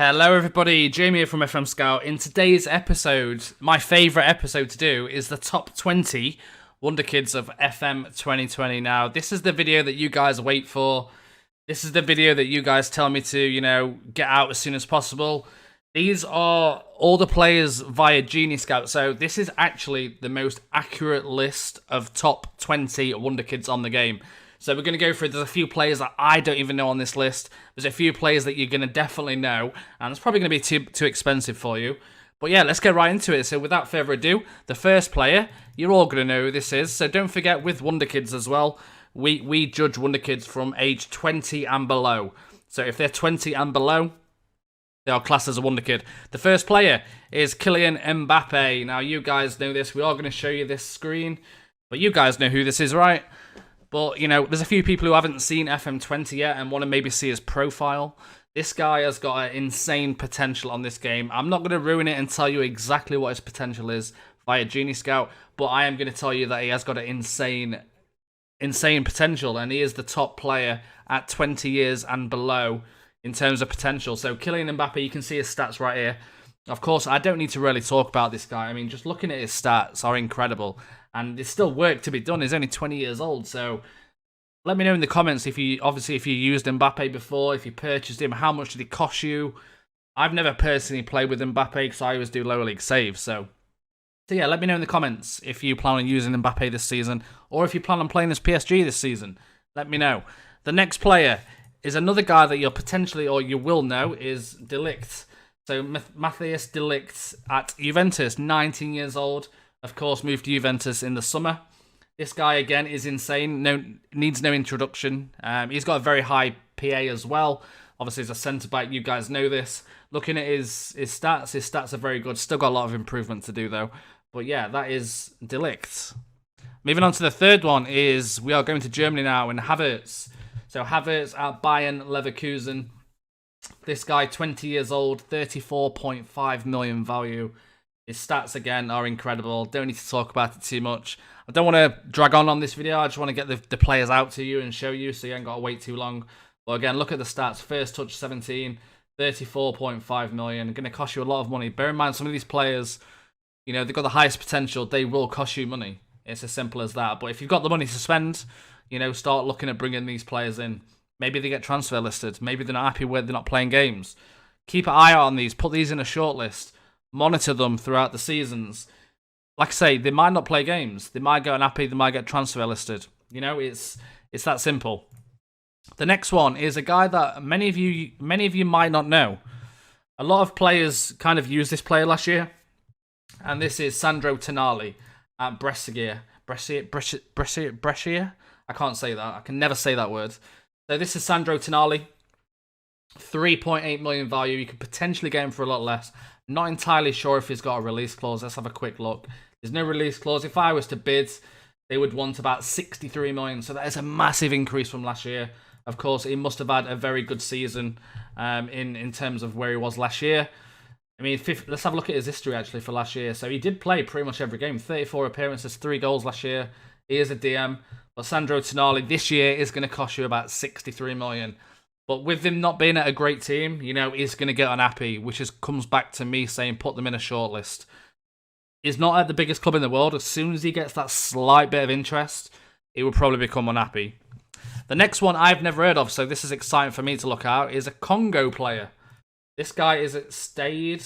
Hello everybody, Jamie here from FM Scout. In today's episode, my favourite episode to do is the top 20 Wonderkids of FM 2020. Now, this is the video that you guys wait for. This is the video that you guys tell me to, get out as soon as possible. These are all the players via Genius Scout. So this is actually the most accurate list of top 20 Wonderkids on the game. So we're going to go through, there's a few players that I don't even know on this list. There's a few players that you're going to definitely know, and it's probably going to be too expensive for you. But yeah, let's get right into it. So without further ado, the first player, you're all going to know who this is. So don't forget, with Wonderkids as well, we judge Wonderkids from age 20 and below. So if they're 20 and below, they are classed as a Wonderkid. The first player is Kylian Mbappé. Now, you guys know this. We are going to show you this screen, but you guys know who this is, right? But, there's a few people who haven't seen FM20 yet and want to maybe see his profile. This guy has got an insane potential on this game. I'm not going to ruin it and tell you exactly what his potential is via Genius Scout, but I am going to tell you that he has got an insane potential, and he is the top player at 20 years and below in terms of potential. So Kylian Mbappé, you can see his stats right here. Of course, I don't need to really talk about this guy. I mean, just looking at his stats are incredible. And there's still work to be done. He's only 20 years old, so let me know in the comments if you used Mbappé before, if you purchased him, how much did he cost you? I've never personally played with Mbappé because I always do lower league saves, so yeah, let me know in the comments if you plan on using Mbappé this season, or if you plan on playing as PSG this season. Let me know. The next player is another guy that you'll potentially, or you will know, is Ligt. So Matthijs de Ligt at Juventus, 19 years old. Of course, moved to Juventus in the summer. This guy, again, is insane. Needs no introduction. He's got a very high PA as well. Obviously, as a centre-back, you guys know this. Looking at his stats are very good. Still got a lot of improvement to do, though. But yeah, that is de Ligt. Moving on to the third one is, we are going to Germany now, and Havertz. So Havertz at Bayern Leverkusen. This guy, 20 years old, 34.5 million value. His stats, again, are incredible. Don't need to talk about it too much. I don't want to drag on this video. I just want to get the players out to you and show you, so you ain't got to wait too long. But again, look at the stats. First touch, 17, 34.5 million. Going to cost you a lot of money. Bear in mind, some of these players, they've got the highest potential. They will cost you money. It's as simple as that. But if you've got the money to spend, start looking at bringing these players in. Maybe they get transfer listed. Maybe they're not happy where they're not playing games. Keep an eye out on these. Put these in a shortlist. Monitor them throughout the seasons. Like I say, they might not play games. They might get unhappy. They might get transfer listed. It's that simple. The next one is a guy that many of you might not know. A lot of players kind of used this player last year, and this is Sandro Tonali at Brescia. Brescia. I can't say that. I can never say that word. So this is Sandro Tonali. 3.8 million value. You could potentially get him for a lot less. Not entirely sure if he's got a release clause. Let's have a quick look. There's no release clause. If I was to bid, they would want about 63 million. So that is a massive increase from last year. Of course, he must have had a very good season in terms of where he was last year. I mean, let's have a look at his history, actually, for last year. So he did play pretty much every game. 34 appearances, 3 goals last year. He is a DM. But Sandro Tonali this year is going to cost you about 63 million. But with him not being at a great team, he's going to get unhappy, which comes back to me saying put them in a shortlist. He's not at the biggest club in the world. As soon as he gets that slight bit of interest, he will probably become unhappy. The next one I've never heard of, so this is exciting for me to look at, is a Congo player. This guy is at Stade.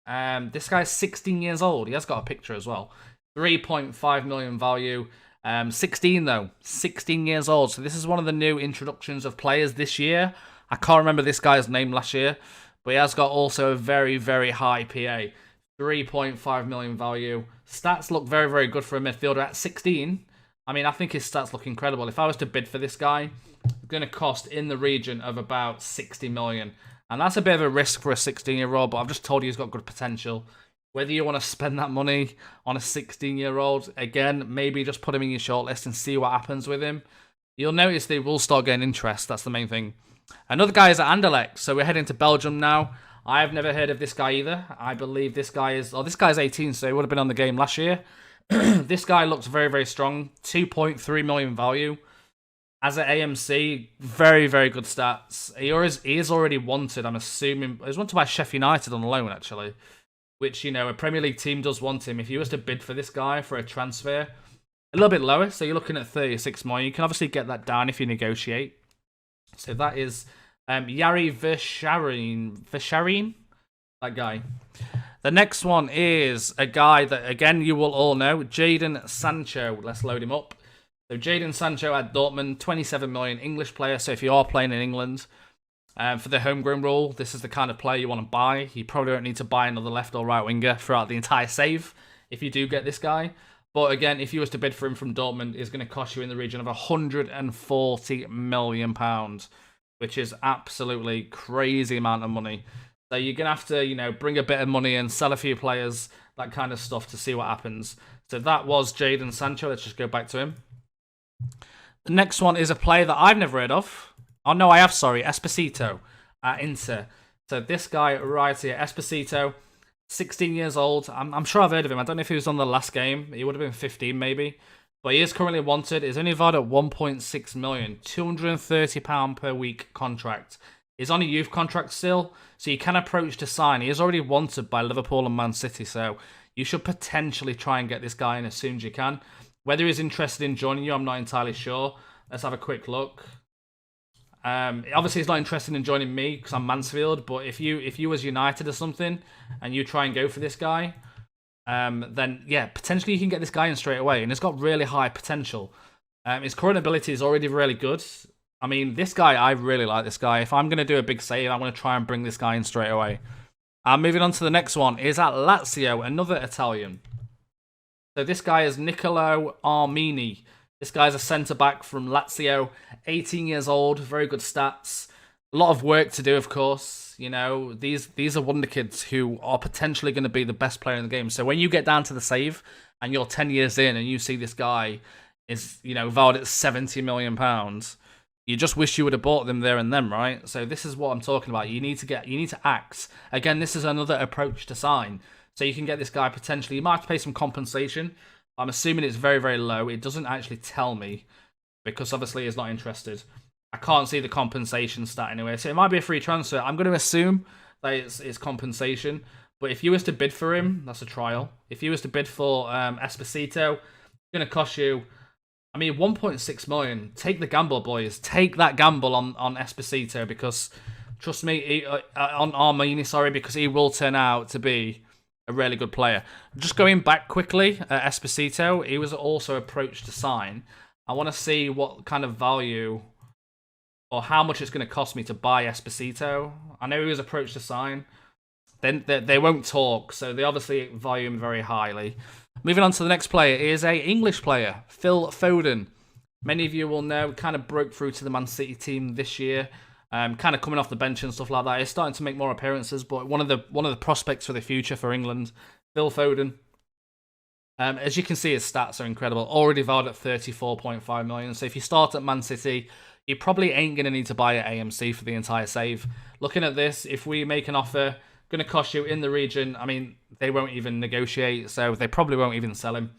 This guy's 16 years old. He has got a picture as well. 3.5 million value. 16 though, 16 years old. So this is one of the new introductions of players this year. I can't remember this guy's name last year, but he has got also a very, very high PA. 3.5 million value. Stats look very, very good for a midfielder at 16. I mean, I think his stats look incredible. If I was to bid for this guy, it's going to cost in the region of about 60 million. And that's a bit of a risk for a 16-year-old, but I've just told you he's got good potential. Whether you want to spend that money on a 16-year-old, again, maybe just put him in your shortlist and see what happens with him. You'll notice they will start getting interest. That's the main thing. Another guy is at Anderlecht. So we're heading to Belgium now. I've never heard of this guy either. I believe this guy is... Oh, this guy's 18, so he would have been on the game last year. This guy looks very, very strong. 2.3 million value. As an AMC, very, very good stats. He is already wanted, I'm assuming. He was wanted by Sheffield United on loan, actually. Which, you know, a Premier League team does want him. If you was to bid for this guy for a transfer, a little bit lower, so you're looking at 36 more. You can obviously get that down if you negotiate. So that is Yari Visharin, that guy. The next one is a guy that, again, you will all know, Jadon Sancho. Let's load him up. So Jadon Sancho at Dortmund, 27 million, English player. So if you are playing in England, for the homegrown rule, this is the kind of player you want to buy. You probably don't need to buy another left or right winger throughout the entire save if you do get this guy. But again, if you was to bid for him from Dortmund, it's going to cost you in the region of £140 million, which is absolutely crazy amount of money. So you're going to have to, you know, bring a bit of money and sell a few players, that kind of stuff to see what happens. So that was Jadon Sancho. Let's just go back to him. The next one is a player that I've never heard of. Oh, no, I have, sorry. Esposito at Inter. So this guy right here, Esposito, 16 years old. I'm sure I've heard of him. I don't know if he was on the last game. He would have been 15 maybe. But he is currently wanted. He's only valued at 1.6 million. £230 per week contract. He's on a youth contract still, so you can approach to sign. He is already wanted by Liverpool and Man City, so you should potentially try and get this guy in as soon as you can. Whether he's interested in joining you, I'm not entirely sure. Let's have a quick look. Obviously, he's not interested in joining me because I'm Mansfield. But if you was United or something and you try and go for this guy, then yeah, potentially you can get this guy in straight away. And he's got really high potential. His current ability is already really good. I mean, this guy, I really like this guy. If I'm going to do a big save, I'm going to try and bring this guy in straight away. Moving on to the next one is at Lazio, another Italian. So this guy is Niccolò Armini. This guy's a centre-back from Lazio, 18 years old, very good stats. A lot of work to do, of course. You know, these are Wonderkids who are potentially going to be the best player in the game. So when you get down to the save and you're 10 years in and you see this guy is, you know, valued at £70 million, you just wish you would have bought them there and then, right? So this is what I'm talking about. You need to act. Again, this is another approach to sign. So you can get this guy potentially. You might have to pay some compensation. I'm assuming it's very, very low. It doesn't actually tell me because obviously he's not interested. I can't see the compensation stat anyway. So it might be a free transfer. I'm going to assume that it's compensation. But if you was to bid for him, that's a trial. If you was to bid for Esposito, it's going to cost you, I mean, 1.6 million. Take the gamble, boys. Take that gamble on Esposito because, trust me, on Armini, sorry, because he will turn out to be a really good player. Just going back quickly, Esposito, he was also approached to sign. I want to see what kind of value or how much it's going to cost me to buy Esposito. I know he was approached to sign. Then they won't talk, so they obviously value him very highly. Moving on to the next player is a English player, Phil Foden. Many of you will know, kind of broke through to the Man City team this year. Kind of coming off the bench and stuff like that. He's starting to make more appearances, but one of the prospects for the future for England, Phil Foden. As you can see, his stats are incredible. Already valued at 34.5 million. So if you start at Man City, you probably ain't going to need to buy an AMC for the entire save. Looking at this, if we make an offer, going to cost you in the region, I mean, they won't even negotiate, so they probably won't even sell him.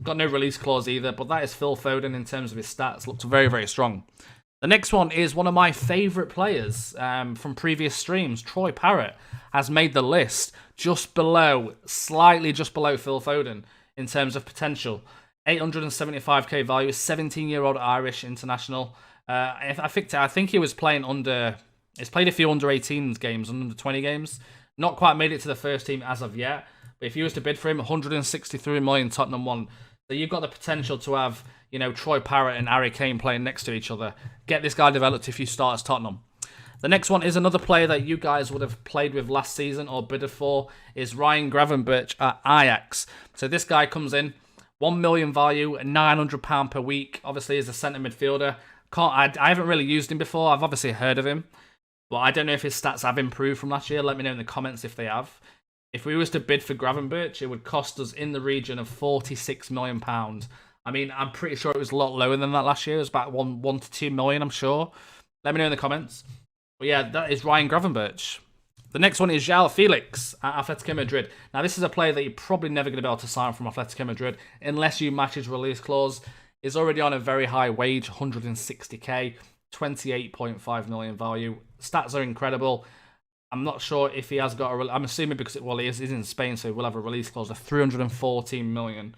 Got no release clause either, but that is Phil Foden in terms of his stats. Looks very, very strong. The next one is one of my favourite players from previous streams. Troy Parrott has made the list just below, slightly just below Phil Foden in terms of potential. 875k value, 17-year-old Irish international. I think he was playing he's played a few under-18s games, under-20 games. Not quite made it to the first team as of yet. But if you was to bid for him, 163 million Tottenham won. So you've got the potential to have, you know, Troy Parrott and Harry Kane playing next to each other. Get this guy developed if you start as Tottenham. The next one is another player that you guys would have played with last season or bidded for, is Ryan Gravenberch at Ajax. So this guy comes in, 1 million value, £900 per week. Obviously, he's a centre midfielder. I haven't really used him before. I've obviously heard of him, but I don't know if his stats have improved from last year. Let me know in the comments if they have. If we was to bid for Gravenberch, it would cost us in the region of £46 million. I mean, I'm pretty sure it was a lot lower than that last year. It was about 1 to 2 million, I'm sure. Let me know in the comments. But yeah, that is Ryan Gravenberch. The next one is João Felix at Atletico Madrid. Now, this is a player that you're probably never going to be able to sign from Atletico Madrid unless you match his release clause. is already on a very high wage, 160k, 28.5 million value. Stats are incredible. I'm not sure if he has got a... I'm assuming because, he's in Spain, so he will have a release clause of 314 million.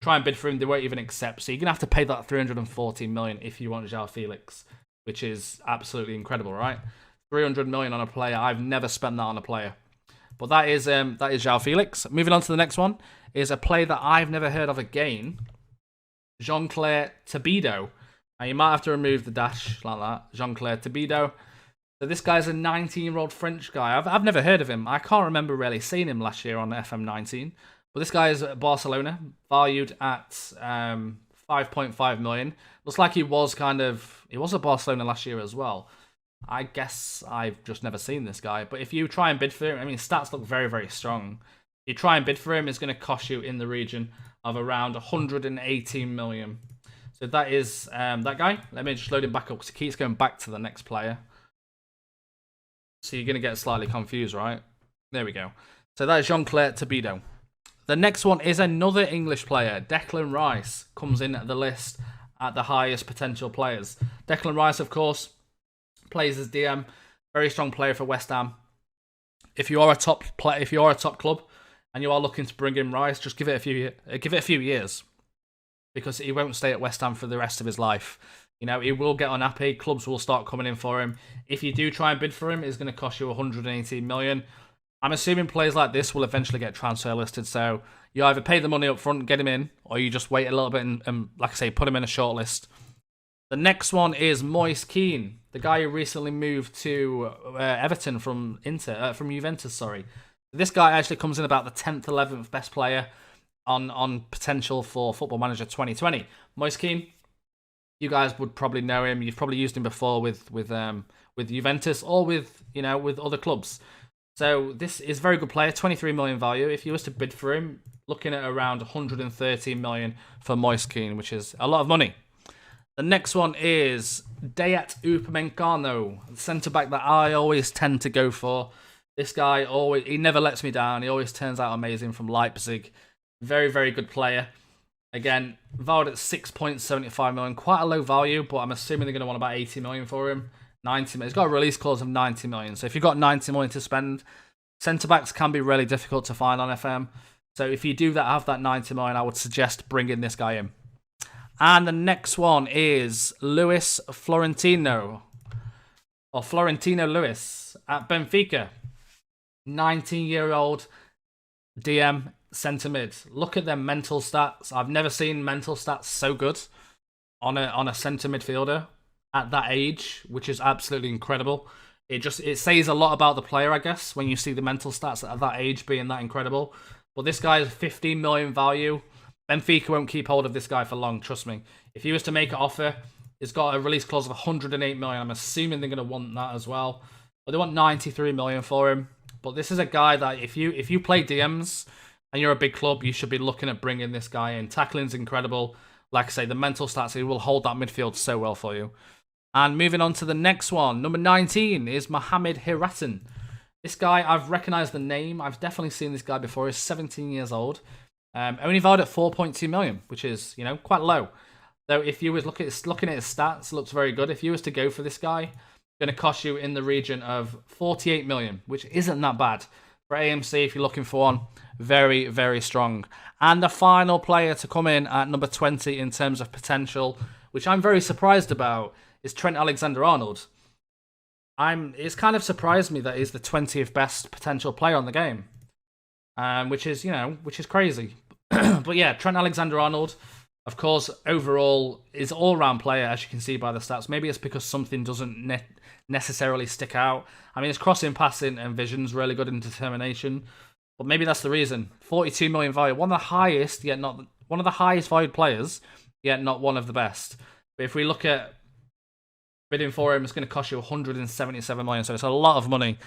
Try and bid for him, they won't even accept. So you're going to have to pay that 314 million if you want João Felix, which is absolutely incredible, right? 300 million on a player. I've never spent that on a player. But that is João Felix. Moving on to the next one is a player that I've never heard of again. Jean-Claire Todibo. Now you might have to remove the dash like that. Jean-Claire Todibo. So this guy's a 19-year-old French guy. I've never heard of him. I can't remember really seeing him last year on FM19. But this guy is at Barcelona, valued at 5.5 million. Looks like he was at Barcelona last year as well. I guess I've just never seen this guy. But if you try and bid for him, I mean, stats look very, very strong. You try and bid for him, it's going to cost you in the region of around 118 million. So that is that guy. Let me just load him back up because he keeps going back to the next player. So you're going to get slightly confused, right? There we go. So that is Jean-Claire Todibo. The next one is another English player. Declan Rice comes in at the list at the highest potential players. Declan Rice, of course, plays as DM. Very strong player for West Ham. If you are a top club and you are looking to bring in Rice, just give it a few years, because he won't stay at West Ham for the rest of his life. You know, he will get unhappy. Clubs will start coming in for him. If you do try and bid for him, it's going to cost you 118 million. I'm assuming players like this will eventually get transfer listed. So you either pay the money up front and get him in, or you just wait a little bit and like I say, put him in a shortlist. The next one is Moise Kean, the guy who recently moved to Everton from Juventus. Sorry, this guy actually comes in about the 10th, 11th best player on potential for Football Manager 2020. Moise Kean, you guys would probably know him. You've probably used him before with Juventus or with other clubs. So this is a very good player, 23 million value. If you was to bid for him, looking at around 113 million for Moise Kean, which is a lot of money. The next one is Upamecano, the centre-back that I always tend to go for. This guy, he never lets me down. He always turns out amazing from Leipzig. Very, very good player. Again, valued at 6.75 million. Quite a low value, but I'm assuming they're going to want about 80 million for him. 90 million. He's got a release clause of 90 million. So if you've got 90 million to spend, centre-backs can be really difficult to find on FM. So if you do have that 90 million, I would suggest bringing this guy in. And the next one is Luis Florentino. Or Florentino Luis at Benfica. 19-year-old DM centre mid. Look at their mental stats. I've never seen mental stats so good on a centre midfielder at that age, which is absolutely incredible. It says a lot about the player, I guess, when you see the mental stats at that age being that incredible. But this guy is 15 million value. Benfica won't keep hold of this guy for long, trust me. If he was to make an offer, it's got a release clause of 108 million. I'm assuming they're going to want that as well. But they want 93 million for him. But this is a guy that if you play DMs and you're a big club, you should be looking at bringing this guy in. Tackling's incredible. Like I say, the mental stats, he will hold that midfield so well for you. And moving on to the next one, number 19 is Mohamed Hiratan. This guy, I've recognised the name. I've definitely seen this guy before. He's 17 years old. Only valued at 4.2 million, which is, quite low. Though if you was looking at his stats, looks very good. If you was to go for this guy, it's going to cost you in the region of 48 million, which isn't that bad. For AMC, if you're looking for one, very, very strong. And the final player to come in at number 20 in terms of potential, which I'm very surprised about, is Trent Alexander-Arnold. It's kind of surprised me that he's the 20th best potential player on the game, which is crazy. But yeah, Trent Alexander-Arnold, of course, overall is all-round player, as you can see by the stats. Maybe it's because something doesn't necessarily stick out. I mean, his crossing, passing, and vision's really good in determination, but maybe that's the reason. 42 million value, one of the highest, yet not one of the highest valued players, yet not one of the best. But if we look at bidding for him, it's going to cost you 177 million, so it's a lot of money.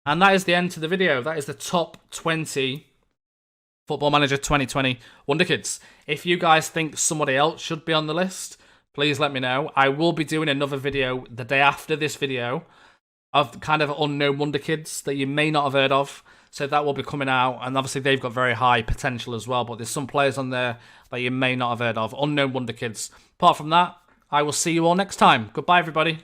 And that is the end to the video. That is the top 20 Football Manager 2020 Wonderkids. If you guys think somebody else should be on the list, please let me know. I will be doing another video the day after this video of kind of unknown Wonderkids that you may not have heard of. So that will be coming out, and obviously they've got very high potential as well, but there's some players on there that you may not have heard of. Unknown Wonder Kids. Apart from that, I will see you all next time. Goodbye, everybody.